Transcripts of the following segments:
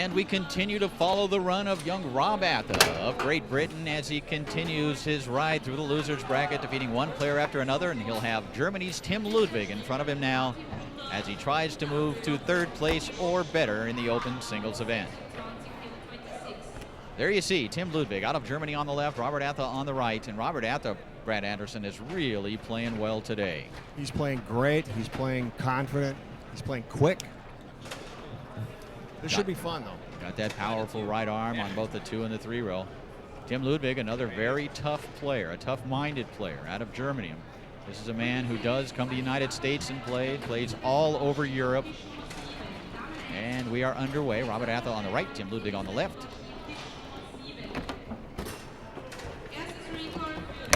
And we continue to follow the run of young Rob Atha of Great Britain as he continues his ride through the losers bracket, defeating one player after another, and he'll have Germany's Tim Ludwig in front of him now as he tries to move to third place or better in the open singles event. There you see Tim Ludwig out of Germany on the left, Robert Atha on the right, and Robert Atha, Brad Anderson, is really playing well today. He's playing great, he's playing confident, he's playing quick. This should be fun, though. Got that powerful right arm on both the 2 and the 3 row. Tim Ludwig, another very tough player, a tough-minded player out of Germany. This is a man who does come to the United States and plays all over Europe. And we are underway. Robert Atha on the right, Tim Ludwig on the left.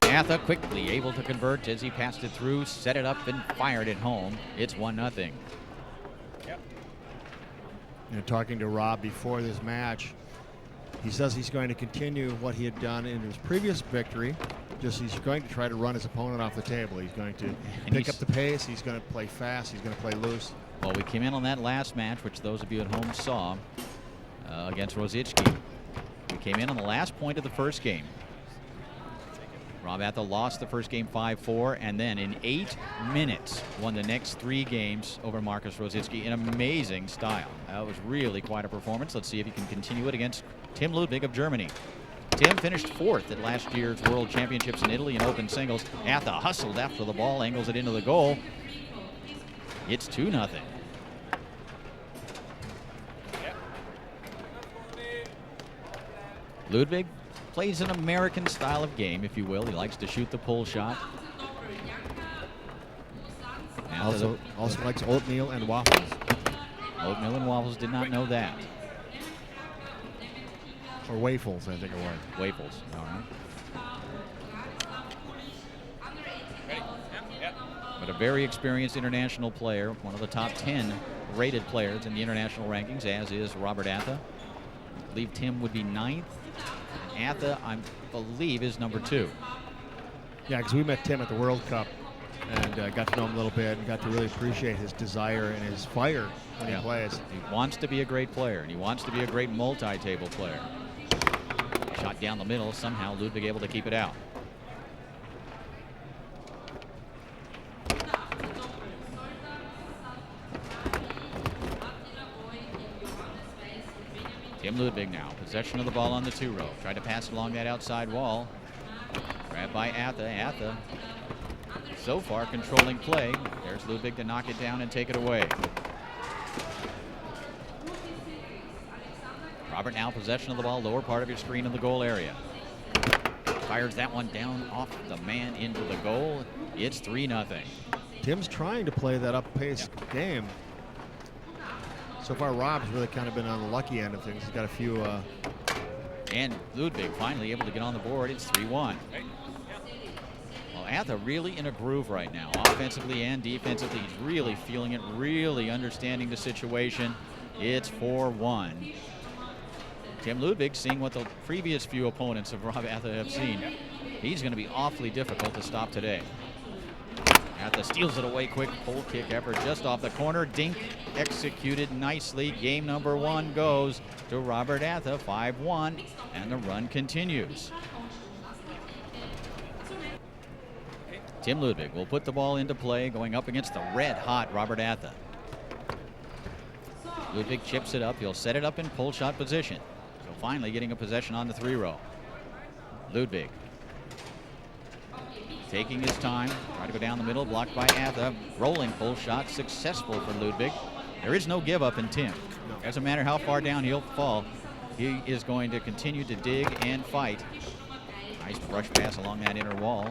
Atha quickly able to convert as he passed it through, set it up, and fired it home. It's 1-0. You know, talking to Rob before this match, he says he's going to continue what he had done in his previous victory. Just he's going to try to run his opponent off the table. He's going to pick up the pace. He's going to play fast. He's going to play loose. Well, we came in on that last match, which those of you at home saw, against Rosiczki. We came in on the last point of the first game. Rob Atha lost the first game 5-4, and then in 8 minutes won the next 3 games over Marcus Rosiczki in amazing style. That was really quite a performance. Let's see if he can continue it against Tim Ludwig of Germany. Tim finished 4th at last year's World Championships in Italy in open singles. Atha hustled after the ball, angles it into the goal. It's 2-0. Ludwig plays an American style of game, if you will. He likes to shoot the pull shot. Also likes oatmeal and waffles. Oatmeal and waffles, did not know that. Or waffles, I think it was. Waffles, all right. But a very experienced international player, one of the top 10 rated players in the international rankings, as is Robert Atha. I believe Tim would be 9th. Atha, I believe, is number 2. Yeah, because we met Tim at the World Cup and got to know him a little bit and got to really appreciate his desire and his fire when he plays. He wants to be a great player, and he wants to be a great multi-table player. Shot down the middle, somehow Ludwig able to keep it out. Tim Ludwig now, possession of the ball on the 2 row. Tried to pass along that outside wall. Grabbed by Atha. Atha, so far, controlling play. There's Ludwig to knock it down and take it away. Robert now possession of the ball, lower part of your screen in the goal area. Fires that one down off the man into the goal. It's 3-0. Tim's trying to play that up-paced game. So far, Rob's really kind of been on the lucky end of things. He's got a few. And Ludwig finally able to get on the board. It's 3-1. Well, Atha really in a groove right now, offensively and defensively. He's really feeling it, really understanding the situation. It's 4-1. Tim Ludwig, seeing what the previous few opponents of Rob Atha have seen, he's going to be awfully difficult to stop today. Atha steals it away, quick pull kick effort just off the corner. Dink executed nicely. Game number 1 goes to Robert Atha, 5-1, and the run continues. Tim Ludwig will put the ball into play, going up against the red-hot Robert Atha. Ludwig chips it up. He'll set it up in pull shot position. So finally getting a possession on the 3 row. Ludwig taking his time, try to go down the middle, blocked by Atha. Rolling pull shot, successful for Ludwig. There is no give up in Tim. Doesn't matter how far down he'll fall, he is going to continue to dig and fight. Nice brush pass along that inner wall.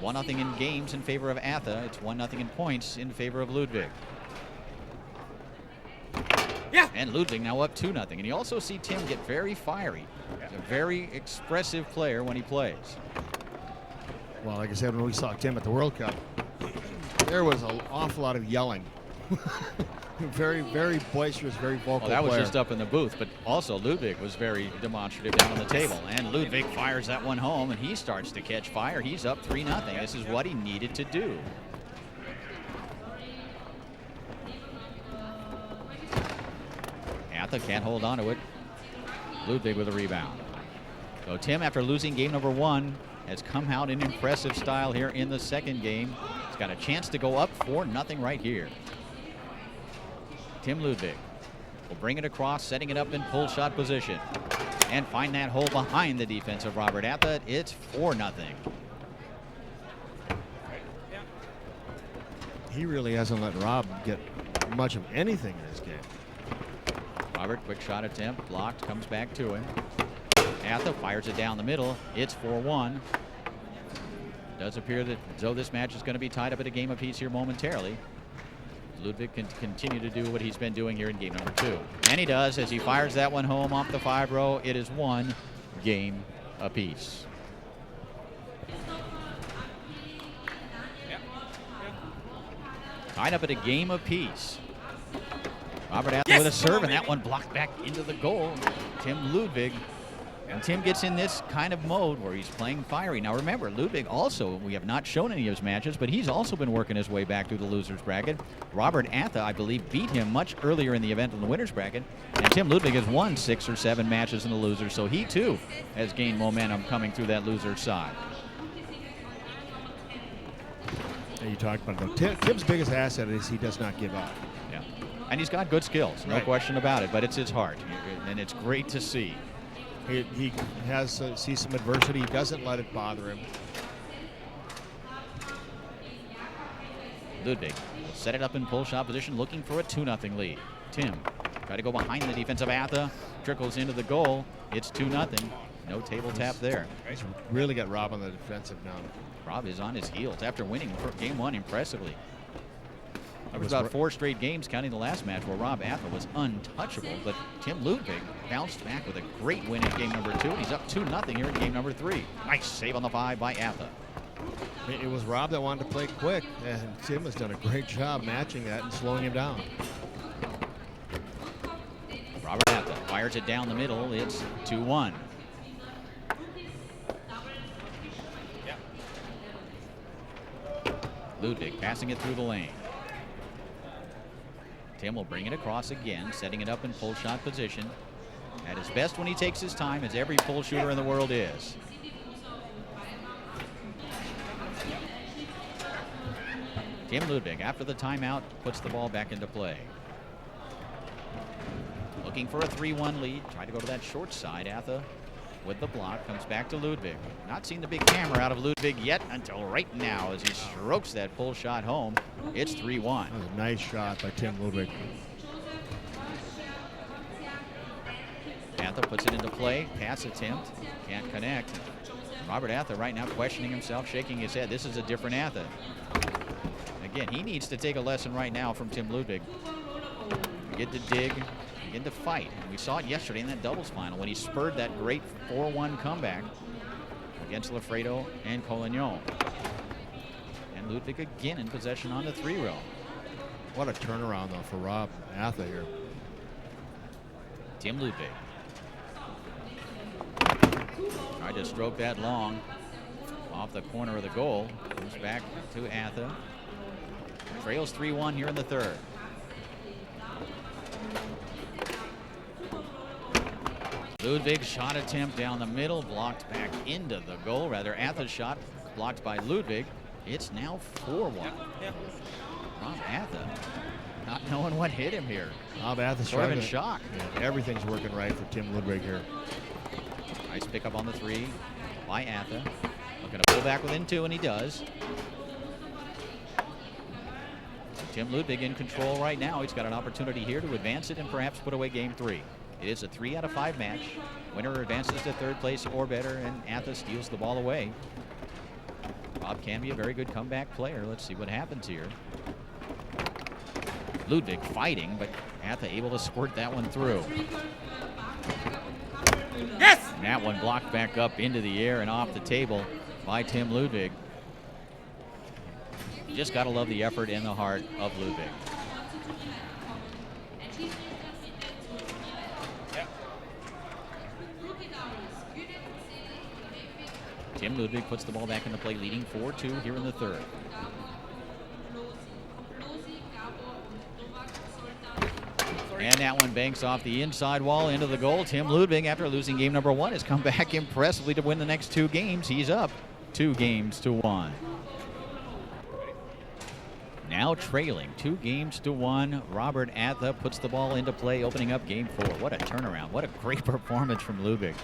1-0 in games in favor of Atha. It's 1-0 in points in favor of Ludwig. Yeah. And Ludwig now up 2-0. And you also see Tim get very fiery. He's a very expressive player when he plays. Well, like I said, when we saw Tim at the World Cup, there was an awful lot of yelling. Very, very boisterous, very vocal Well, that was player. just up in the booth, but also Ludwig was very demonstrative down on the table. And Ludwig fires that one home, and he starts to catch fire. He's up 3-0. This is what he needed to do. Atha can't hold on to it. Ludwig with a rebound. So Tim, after losing game number 1, has come out in impressive style here in the second game. He's got a chance to go up 4-0 right here. Tim Ludwig will bring it across, setting it up in pull shot position. And find that hole behind the defense of Robert Atha. It's 4-0. He really hasn't let Rob get much of anything in this game. Robert, quick shot attempt, blocked, comes back to him. Atha fires it down the middle. It's 4-1. Does appear that though this match is going to be tied up at a game apiece here momentarily. Ludwig can continue to do what he's been doing here in game number 2. And he does as he fires that one home off the 5-row. It is 1 game apiece. Tied up at a game apiece. Robert Atha with a serve, and that one blocked back into the goal. Tim Ludwig. And Tim gets in this kind of mode where he's playing fiery. Now remember, Ludwig also, we have not shown any of his matches, but he's also been working his way back through the loser's bracket. Robert Atha, I believe, beat him much earlier in the event in the winner's bracket. And Tim Ludwig has won 6 or 7 matches in the loser, so he too has gained momentum coming through that loser's side. And you talked about it. Tim's biggest asset is he does not give up. Yeah, and he's got good skills, no question about it, but it's his heart, and it's great to see. He has sees some adversity. He doesn't let it bother him. Ludwig will set it up in pull shot position, looking for a 2-0 lead. Tim try to go behind the defense of Atha, trickles into the goal. It's 2-0. No table tap there. He's really got Rob on the defensive now. Rob is on his heels after winning game 1 impressively. It was about 4 straight games, counting the last match, where Rob Atha was untouchable. But Tim Ludwig bounced back with a great win in game number 2, and he's up 2-0 here in game number 3. Nice save on the 5 by Atha. It was Rob that wanted to play quick, and Tim has done a great job matching that and slowing him down. Robert Atha fires it down the middle. It's 2-1. Ludwig passing it through the lane. Tim will bring it across again, setting it up in pull shot position. At his best when he takes his time, as every pull shooter in the world is. Tim Ludwig, after the timeout, puts the ball back into play. Looking for a 3-1 lead. Try to go to that short side. Atha with the block, comes back to Ludwig. Not seen the big hammer out of Ludwig yet until right now as he strokes that pull shot home. It's 3-1. That was a nice shot by Tim Ludwig. Atha puts it into play. Pass attempt. Can't connect. Robert Atha right now questioning himself, shaking his head. This is a different Atha. Again, he needs to take a lesson right now from Tim Ludwig. Get to dig, begin to fight. And we saw it yesterday in that doubles final when he spurred that great 4-1 comeback against Lafredo and Collignon. And Ludwig again in possession on the 3-row. What a turnaround, though, for Rob Atha here. Tim Ludwig. Tried to stroke that long off the corner of the goal. Comes back to Atha. Trails 3-1 here in the third. Ludwig shot attempt down the middle, blocked back into the goal. Rather, Atha's shot blocked by Ludwig. It's now 4-1. Rob Atha not knowing what hit him here. Rob Atha's sort of in shock. Yeah, everything's working right for Tim Ludwig here. Nice pickup on the 3 by Atha. Looking to pull back within 2, and he does. Tim Ludwig in control right now. He's got an opportunity here to advance it and perhaps put away game 3. It is a 3 out of 5 match. Winner advances to third place or better, and Atha steals the ball away. Rob can be a very good comeback player. Let's see what happens here. Ludwig fighting, but Atha able to squirt that one through. Yes! And that one blocked back up into the air and off the table by Tim Ludwig. You just got to love the effort and the heart of Ludwig. Tim Ludwig puts the ball back into play, leading 4-2 here in the third. And that one banks off the inside wall into the goal. Tim Ludwig, after losing game number 1, has come back impressively to win the next 2 games. He's up 2-1. Now trailing 2-1. Robert Atha puts the ball into play, opening up game 4. What a turnaround. What a great performance from Ludwig.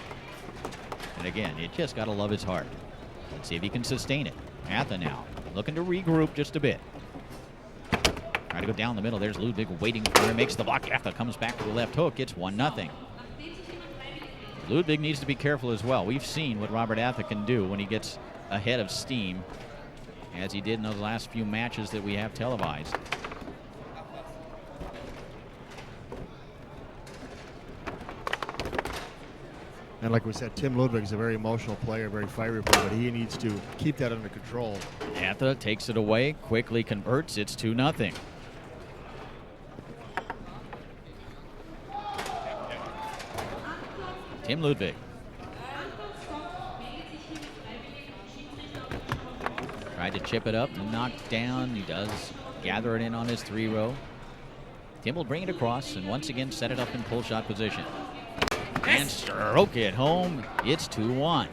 And again, you just got to love his heart. Let's see if he can sustain it. Atha now looking to regroup just a bit. Trying to go down the middle. There's Ludwig waiting for him. Makes the block. Atha comes back to the left hook. It's 1-0. Ludwig needs to be careful as well. We've seen what Robert Atha can do when he gets ahead of steam, as he did in those last few matches that we have televised. And like we said, Tim Ludwig is a very emotional player, very fiery player, but he needs to keep that under control. Atha takes it away, quickly converts. It's 2-0. Tim Ludwig. Tried to chip it up, knocked down. He does gather it in on his 3-row. Tim will bring it across and once again set it up in pull shot position. And stroke it home. It's 2-1.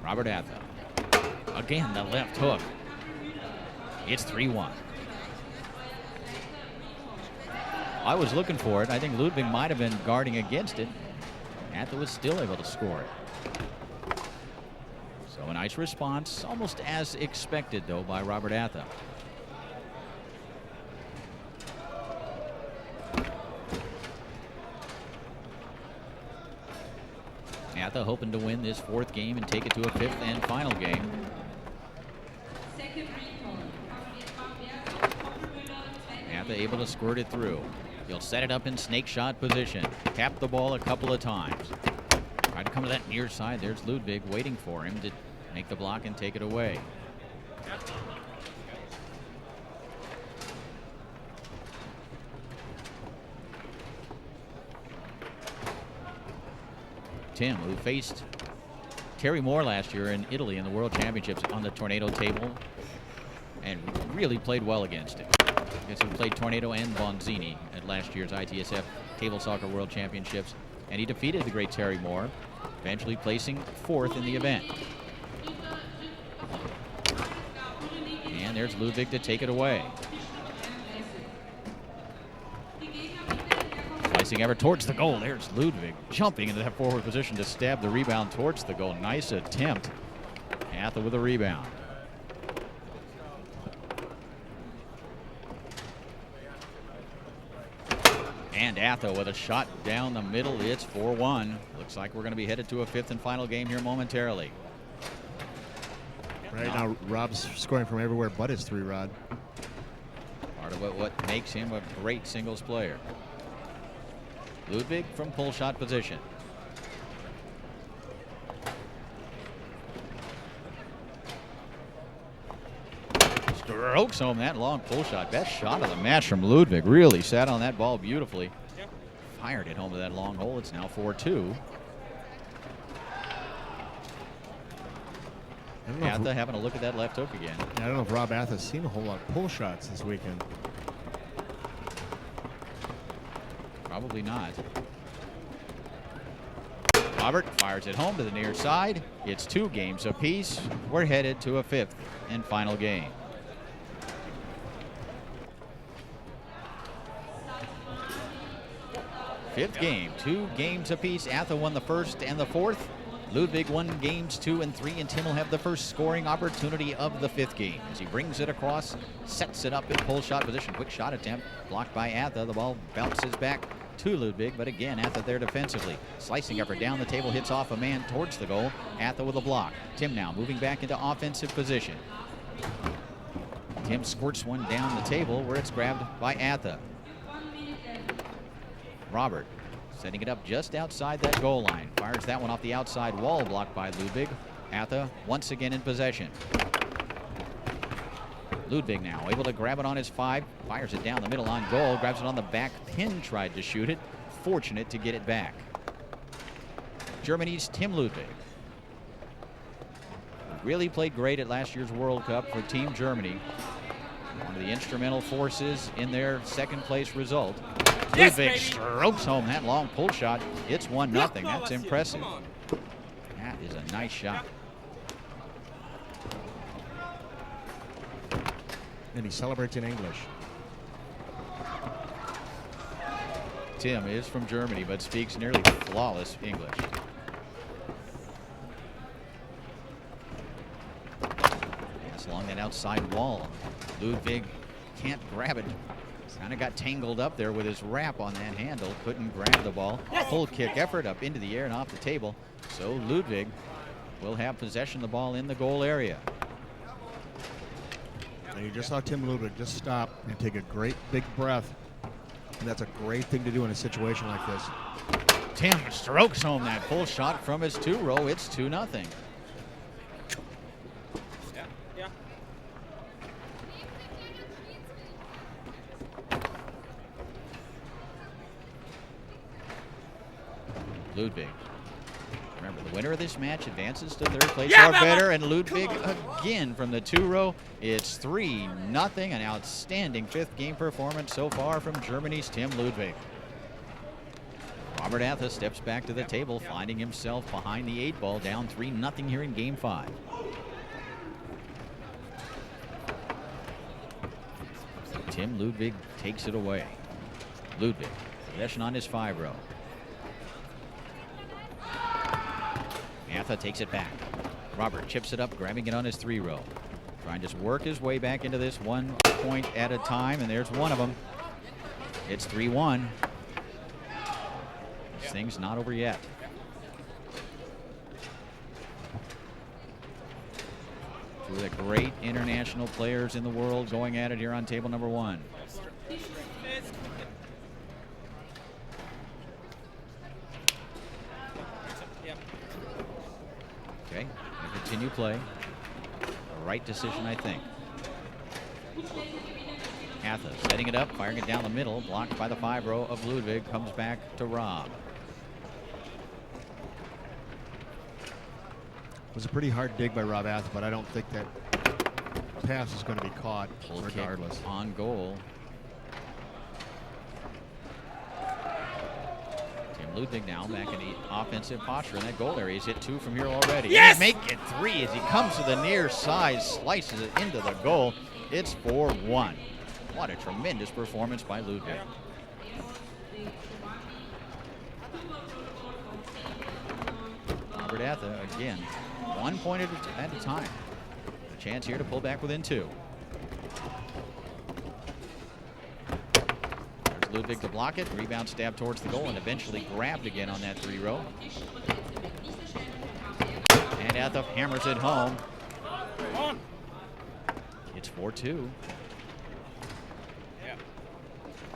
Robert Atha. Again, the left hook. It's 3-1. I was looking for it. I think Ludwig might have been guarding against it. Atha was still able to score it. So a nice response, almost as expected, though, by Robert Atha. Atha hoping to win this 4th game and take it to a 5th and final game. Atha able to squirt it through. He'll set it up in snake shot position. Tap the ball a couple of times. Try to come to that near side. There's Ludwig waiting for him to make the block and take it away. Tim, who faced Terry Moore last year in Italy in the World Championships on the Tornado table and really played well against him. I guess he played Tornado and Bonzini at last year's ITSF Table Soccer World Championships, and he defeated the great Terry Moore, eventually placing 4th in the event. And there's Ludwig to take it away. Slicing ever towards the goal. There's Ludwig jumping into that forward position to stab the rebound towards the goal. Nice attempt. Atha with a rebound. And Atha with a shot down the middle. It's 4-1. Looks like we're going to be headed to a 5th and final game here momentarily. Right now, Rob's scoring from everywhere but his 3-rod. Part of what makes him a great singles player. Ludwig from pull shot position. Strokes home that long pull shot. Best shot of the match from Ludwig. Really sat on that ball beautifully. Fired it home to that long hole. It's now 4-2. Atha having a look at that left hook again. I don't know if Rob Atha's seen a whole lot of pull shots this weekend. Probably not. Robert fires it home to the near side. It's 2 games apiece. We're headed to a 5th and final game. Fifth game, 2 games apiece. Atha won the 1st and the 4th. Ludwig won games 2 and 3, and Tim will have the first scoring opportunity of the 5th game as he brings it across, sets it up in pull shot position. Quick shot attempt blocked by Atha. The ball bounces back to Ludwig, but again Atha there defensively. Slicing effort down the table, hits off a man towards the goal. Atha with a block. Tim now moving back into offensive position. Tim squirts one down the table where it's grabbed by Atha. Robert setting it up just outside that goal line. Fires that one off the outside wall, blocked by Ludwig. Atha once again in possession. Ludwig now able to grab it on his 5. Fires it down the middle on goal. Grabs it on the back pin, tried to shoot it. Fortunate to get it back. Germany's Tim Ludwig. really played great at last year's World Cup for Team Germany. One of the instrumental forces in their second place result. Yes, Ludwig baby. strokes home that long pull shot. It's 1-0. That's impressive. That is a nice shot. And he celebrates in English. Tim is from Germany, but speaks nearly flawless English. It's along that outside wall. Ludwig can't grab it. Kind of got tangled up there with his wrap on that handle. Couldn't grab the ball. Full kick effort up into the air and off the table. So Ludwig will have possession of the ball in the goal area. And you just saw Tim Ludwig just stop and take a great big breath. And that's a great thing to do in a situation like this. Tim strokes home that full shot from his 2-row. It's 2-0. Yeah. Ludwig. Remember, the winner of this match advances to third place Yeah, or mama. better, and Ludwig again from the 2-row. It's 3-0. An outstanding fifth game performance so far from Germany's Tim Ludwig. Robert Atha steps back to the table, finding himself behind the 8 ball, down 3-0 here in game 5. Tim Ludwig takes it away. Ludwig, possession on his 5-row. Atha takes it back. Robert chips it up, grabbing it on his 3-row. Trying to just work his way back into this 1 point at a time, and there's one of them. It's 3-1. This thing's not over yet. Two of the great international players in the world going at it here on table number 1. Okay, gonna continue play. A right decision, I think. Atha setting it up, firing it down the middle, blocked by the 5-row of Ludwig, comes back to Rob. It was a pretty hard dig by Rob Atha, but I don't think that pass is going to be caught Full regardless. kick on goal. Tim Ludwig now back in the offensive posture in that goal area. He's hit 2 from here already. Yes! He's making 3 as he comes to the near side, slices it into the goal. It's 4-1. What a tremendous performance by Ludwig. Robert Atha again, 1 point at a time. A chance here to pull back within 2. There's Ludwig to block it. Rebound stab towards the goal and eventually grabbed again on that 3-row. And Atha hammers it home. It's 4-2.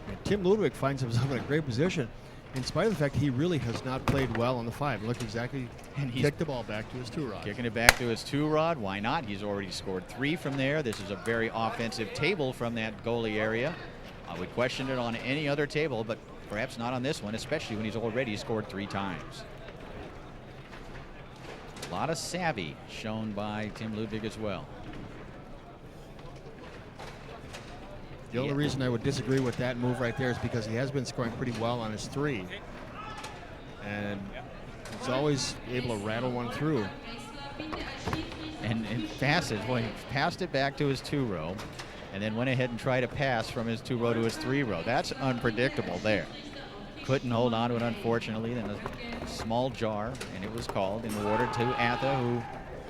And Tim Ludwig finds himself in a great position, in spite of the fact he really has not played well on the 5. Look exactly, And he's kicked the ball back to his 2-rod. Kicking it back to his 2-rod. Why not? He's already scored 3 from there. This is a very offensive table from that goalie area. I would question it on any other table, but perhaps not on this one, especially when he's already scored 3 times. A lot of savvy shown by Tim Ludwig as well. The only reason I would disagree with that move right there is because he has been scoring pretty well on his 3. And he's always able to rattle one through. And passes. Well, he passed it back to his 2-row and then went ahead and tried to pass from his 2-row to his 3-row. That's unpredictable there. Couldn't hold on to it, unfortunately. Then a small jar, and it was called and awarded to Atha, who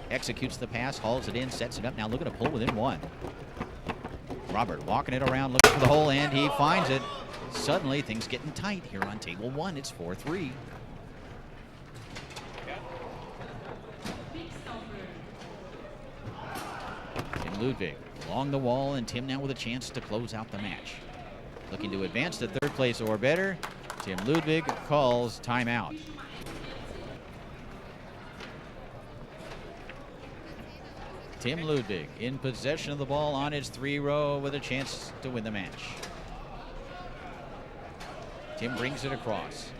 executes the pass, hauls it in, sets it up. Now looking to pull within 1. Robert walking it around, looking for the hole, and he finds it. Suddenly, things getting tight here on table 1. It's 4-3. Tim Ludwig along the wall, and Tim now with a chance to close out the match. Looking to advance to third place or better. Tim Ludwig calls timeout. Tim Ludwig in possession of the ball on his 3-row with a chance to win the match. Tim brings it across,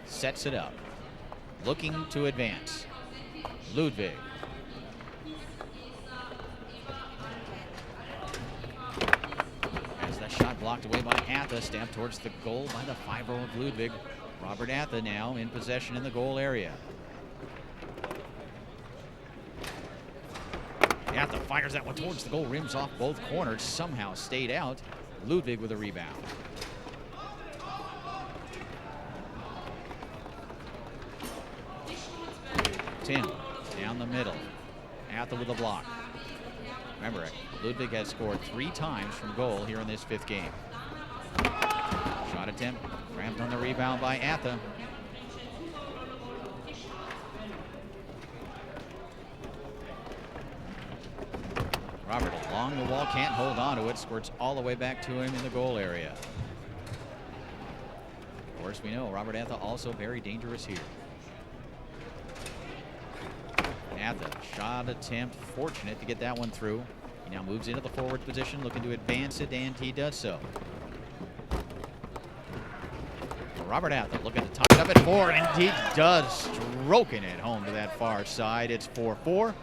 sets it up, looking to advance. Ludwig shot blocked away by Atha. Stabbed towards the goal by the 5-0 of Ludwig. Robert Atha now in possession in the goal area. Atha fires that one towards the goal. Rims off both corners. Somehow stayed out. Ludwig with a rebound. Tim down the middle. Atha with a block. Remember, Ludwig has scored 3 times from goal here in this 5th game. Shot attempt, grabbed on the rebound by Atha. Robert along the wall, can't hold on to it, squirts all the way back to him in the goal area. Of course, we know Robert Atha also very dangerous here. Atha, shot attempt, fortunate to get that one through. He now moves into the forward position, looking to advance it, and he does so. Robert Atha looking to tie it up at 4, and he does, stroking it home to that far side. It's 4-4.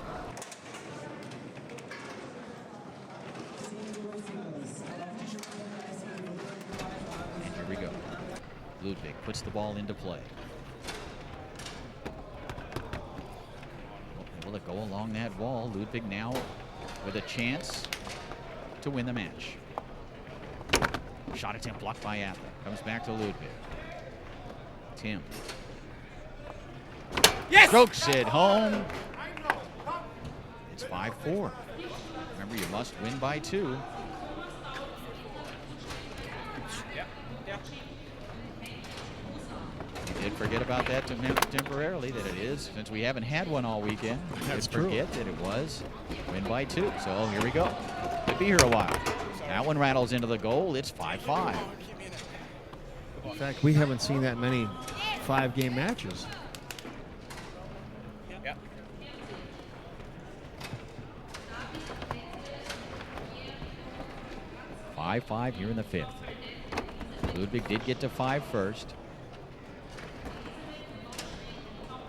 And here we go. Ludwig puts the ball into play. Able to go along that wall. Ludwig now with a chance to win the match. Shot attempt blocked by Atha. Comes back to Ludwig. Tim. Yes! Strokes it home. It's 5-4. Remember, you must win by 2. Yeah. We did forget about that temporarily, that it is, since we haven't had one all weekend. That's did true. Forget that it was win by 2. So here we go. Could be here a while. That one rattles into the goal. It's 5-5. In fact, we haven't seen that many 5-game matches. Yeah. 5-5 here in the 5th. Ludwig did get to 5 first.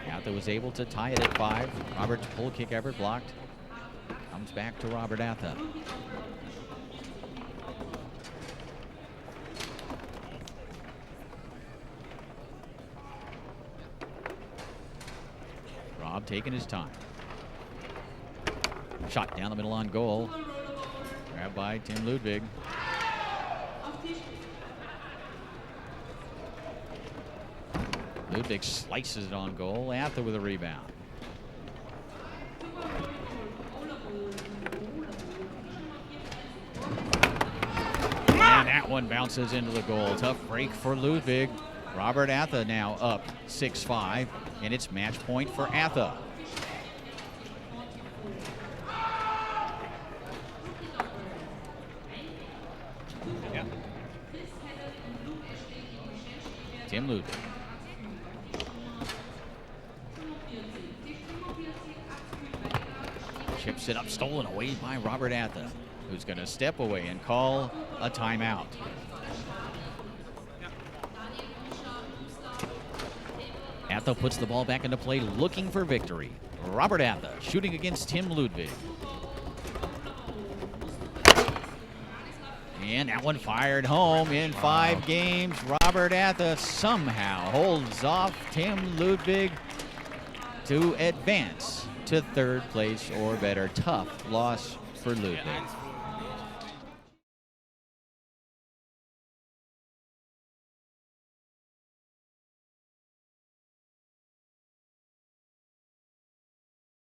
Atha was able to tie it at 5. Robert's pull kick effort blocked. Comes back to Robert Atha. Rob taking his time. Shot down the middle on goal. Grabbed by Tim Ludwig. Ludwig slices it on goal. Atha with a rebound. And that one bounces into the goal. Tough break for Ludwig. Robert Atha now up 6-5, and it's match point for Atha. Yeah. Tim Ludwig. Chips it up, stolen away by Robert Atha, who's going to step away and call a timeout. Atha puts the ball back into play, looking for victory. Robert Atha shooting against Tim Ludwig. And that one fired home in 5 games. Robert Atha somehow holds off Tim Ludwig to advance to 3rd place or better. Tough loss for Ludwig.